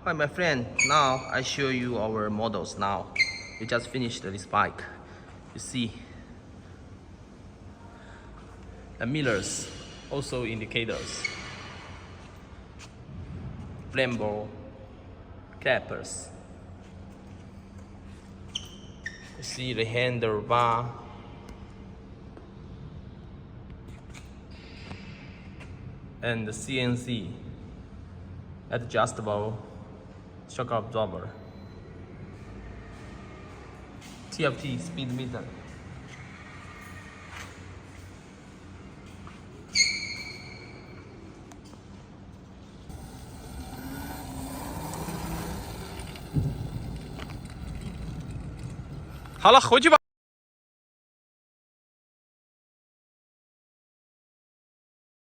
Hi my friend, now I show you our models now. We just finished this bike. You see the mirrors, also indicators, flame ball, clappers. You see the handlebar, and the CNC adjustable shock absorber, TFT speed meter. Halo, 回去吧。